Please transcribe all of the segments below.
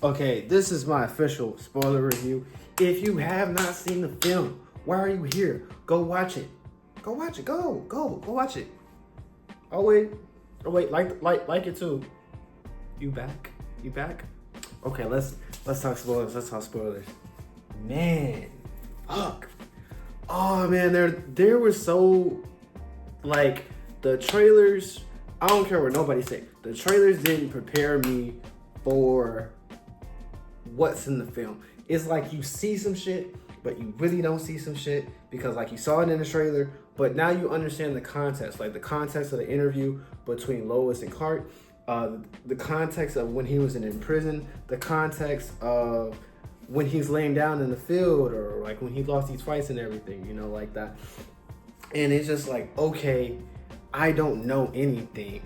Okay, this is my official spoiler review. If you have not seen the film, why are you here? Go watch it. Go watch it. Go watch it. Oh wait, like it too. You back? You back? Okay, let's talk spoilers. Let's talk spoilers. Man, fuck. Oh man, there were so like the trailers. I don't care what nobody say. The trailers didn't prepare me for what's in the film. It's like you see some shit, but you really don't see some shit because like you saw it in the trailer, but now you understand the context, like the context of the interview between Lois and Clark, the context of when he was in prison, the context of when he's laying down in the field or like when he lost these fights and everything, you know, like that. And it's just like, okay, I don't know anything.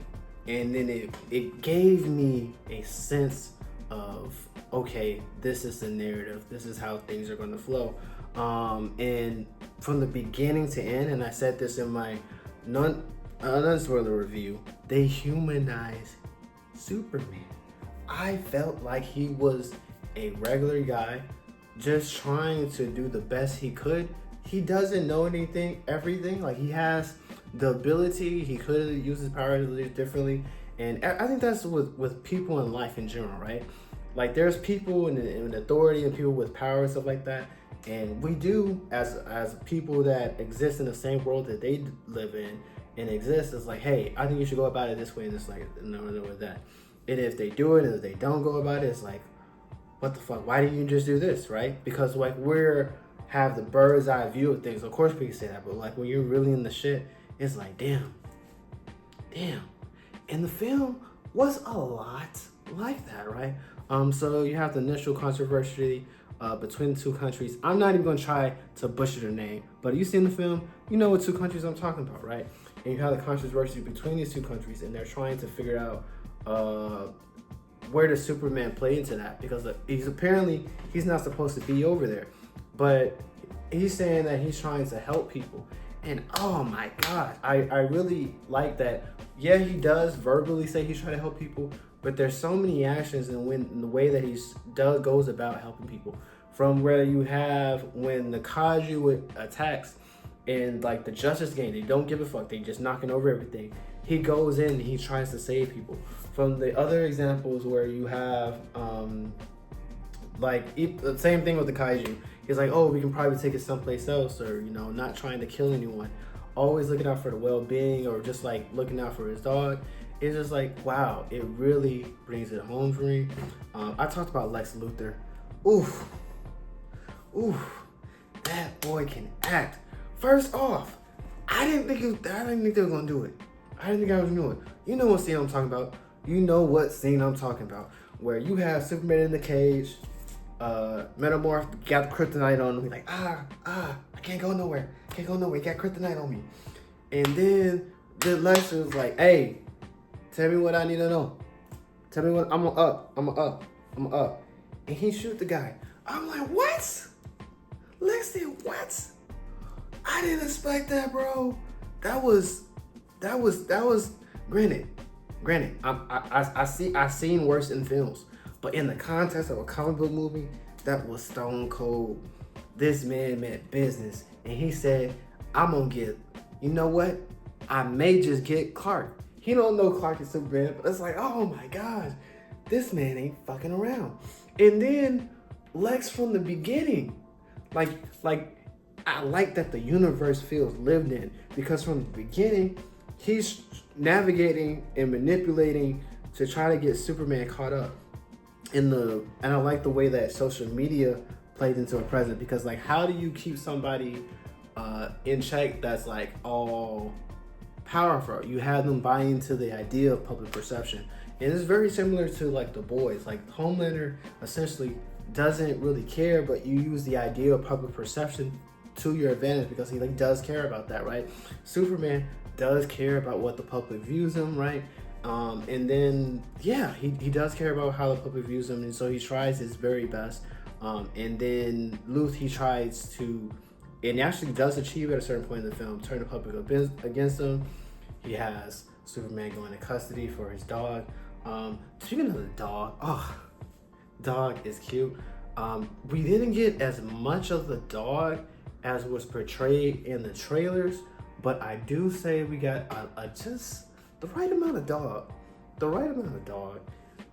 And then it gave me a sense of, okay, this is the narrative. This is how things are going to flow. And from the beginning to end, and I said this in my non-spoiler review, they humanize Superman. I felt like he was a regular guy just trying to do the best he could. He doesn't know everything. Like he has the ability, he could use his powers differently. And I think that's with people in life in general, right? Like there's people in authority and people with power and stuff like that. And we do, as people that exist in the same world that they live in and exist, it's like, hey, I think you should go about it this way and this like no with that. And if they do it and if they don't go about it, it's like, what the fuck? Why didn't you just do this, right? Because like have the bird's eye view of things. Of course we can say that, but like when you're really in the shit, it's like, damn. And the film was a lot like that, right? So you have the initial controversy between the two countries. I'm not even gonna try to butcher their name, but you seen the film, you know what two countries I'm talking about, right? And you have the controversy between these two countries, and they're trying to figure out where does Superman play into that? Because he's not supposed to be over there, but he's saying that he's trying to help people. And oh my God, I really like that. Yeah, he does verbally say he's trying to help people, but there's so many actions in the way that goes about helping people. From where you have when the Kaiju attacks and like the Justice Gang, they don't give a fuck. They just knocking over everything. He goes in and he tries to save people. From the other examples where you have the same thing with the Kaiju. He's like, oh, we can probably take it someplace else, or not trying to kill anyone. Always looking out for the well-being, or just like looking out for his dog. It's just like, wow, it really brings it home for me. I talked about Lex Luthor. Oof, that boy can act. First off, I didn't think they were gonna do it. I didn't think I was gonna do it. You know what scene I'm talking about? Where you have Superman in the cage, Metamorph got the kryptonite on him. He's like, I can't go nowhere. He got kryptonite on me. And then the Lex was like, hey, tell me what I need to know. Tell me what I'm up. And he shoot the guy. I'm like, what? Lex did what? I didn't expect that, bro. That was granted. I seen worse in films, but in the context of a comic book movie, that was stone cold. This man meant business, and he said, "I'm gonna get. You know what? I may just get Clark." He don't know Clark is Superman, but it's like, oh my gosh, this man ain't fucking around. And then Lex from the beginning, like I like that the universe feels lived in, because from the beginning, he's navigating and manipulating to try to get Superman caught up and I like the way that social media played into a present, because like, how do you keep somebody in check that's like all powerful? You have them buy into the idea of public perception, and it's very similar to like The Boys. Like Homelander essentially doesn't really care, but you use the idea of public perception to your advantage because he like does care about that, right? Superman does care about what the public views him, right? And then he does care about how the public views him, and so he tries his very best. And then Luth, he tries to, and he actually does achieve at a certain point in the film, turn the public against him. He has Superman going to custody for his dog. Speaking of the dog, Dog is cute. We didn't get as much of the dog as was portrayed in the trailers, but I do say we got a just the right amount of dog, the right amount of dog.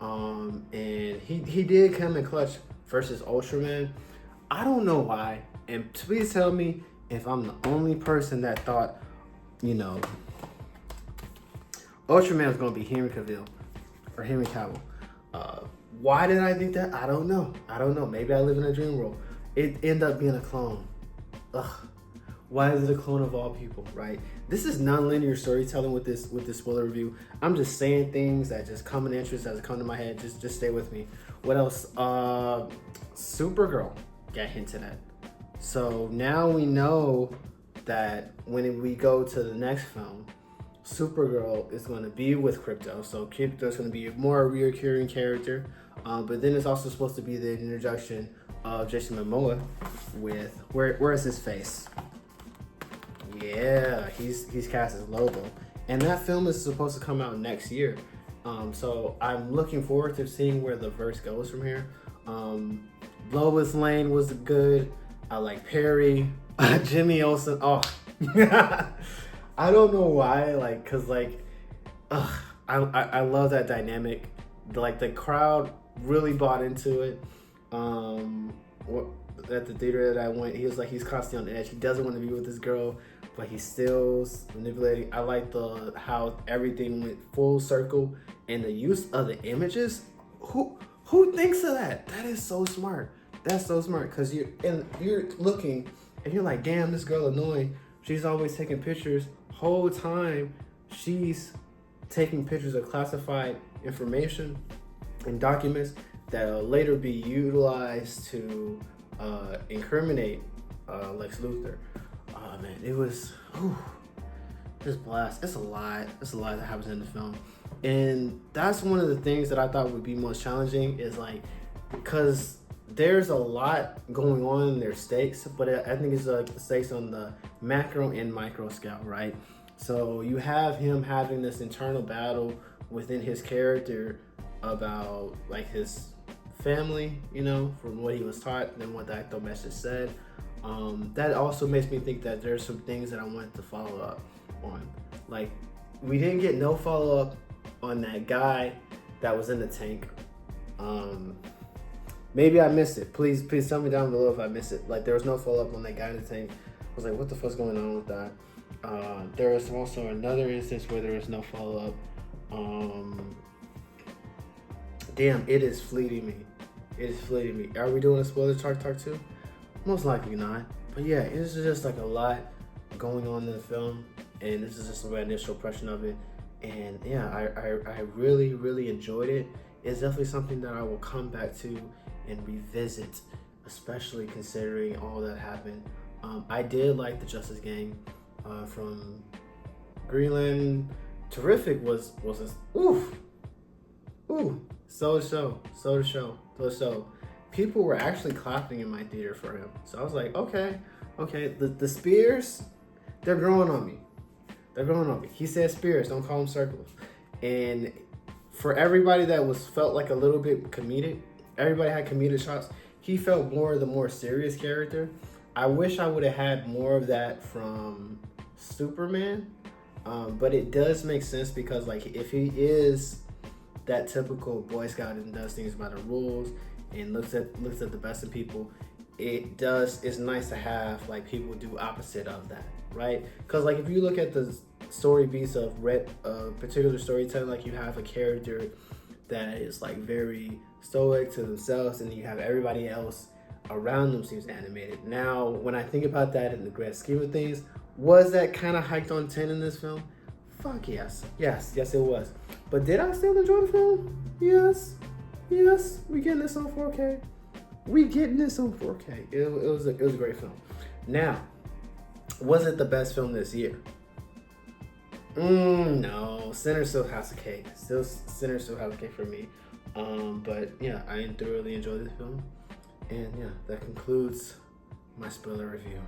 And he did come in clutch versus Ultraman. I don't know why, and please tell me if I'm the only person that thought, you know, Ultraman was gonna be Henry Cavill or Henry Cavill. Why did I think that? I don't know. Maybe I live in a dream world. It ended up being a clone. Ugh. Why is it a clone of all people, right? This is non-linear storytelling with this spoiler review. I'm just saying things that just come in interest as it come to my head. Just stay with me. What else? Supergirl got hinted at. So now we know that when we go to the next film, Supergirl is going to be with Krypto. So Krypto is going to be a more reoccurring character. But then it's also supposed to be the introduction of Jason Momoa with where is his face? Yeah, he's cast as Lobo, and that film is supposed to come out next year. So I'm looking forward to seeing where the verse goes from here. Lois Lane was good. I like Perry, Jimmy Olsen. Oh, I don't know why. Like, cause like, I love that dynamic. Like the crowd really bought into it. At the theater that I went, he was like, he's constantly on edge. He doesn't want to be with this girl, but he's still manipulating. I like how everything went full circle and the use of the images. Who thinks of that? That is so smart. That's so smart, because you're looking and you're like, damn, this girl annoying. She's always taking pictures. Whole time she's taking pictures of classified information and documents that'll later be utilized to incriminate Lex Luthor. Oh man, it was just blast. It's a lot that happens in the film, and that's one of the things that I thought would be most challenging, is like, because there's a lot going on in their stakes, but I think it's stakes on the macro and micro scale, right? So you have him having this internal battle within his character about like his family, you know, from what he was taught and what the actual message said. That also makes me think that there's some things that I wanted to follow up on. Like, we didn't get no follow up on that guy that was in the tank. Maybe I missed it. Please tell me down below if I missed it. Like, there was no follow up on that guy in the tank. I was like, what the fuck's going on with that? There was also another instance where there was no follow up. Damn, it is fleeting me. Are we doing a spoiler talk too? Most likely not. But yeah, it's just like a lot going on in the film, and this is just my initial impression of it. And yeah, I really, really enjoyed it. It's definitely something that I will come back to and revisit, especially considering all that happened. I did like the Justice Gang from Greenland. Terrific was this, ooh. So the show. People were actually clapping in my theater for him. So I was like, okay. The spears, they're growing on me. He said spears, don't call them circles. And for everybody that felt like a little bit comedic, everybody had comedic shots. He felt the more serious character. I wish I would have had more of that from Superman. But it does make sense, because like, if he is that typical Boy Scout and does things by the rules and looks at the best in people, it's nice to have like people do opposite of that, right? Because like, if you look at the story beats of particular storytelling, like you have a character that is like very stoic to themselves, and you have everybody else around them seems animated. Now, when I think about that in the grand scheme of things, was that kind of hiked on 10 in this film? Fuck yes, it was. But did I still enjoy the film? Yes, we getting this on 4K. It was a great film. Now, was it the best film this year? No, Sinner still has a cake. Sinner still has a cake for me. But yeah, I thoroughly enjoyed this film. And yeah, that concludes my spoiler review.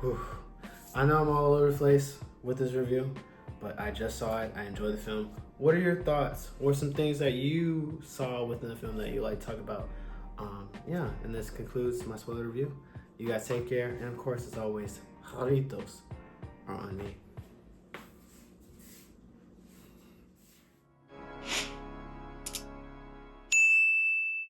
Whew. I know I'm all over the place with this review, but I just saw it. I enjoyed the film. what are your thoughts or some things that you saw within the film that you like to talk about? Yeah, and this concludes my spoiler review. You guys take care, and of course, as always, jalitos are on me.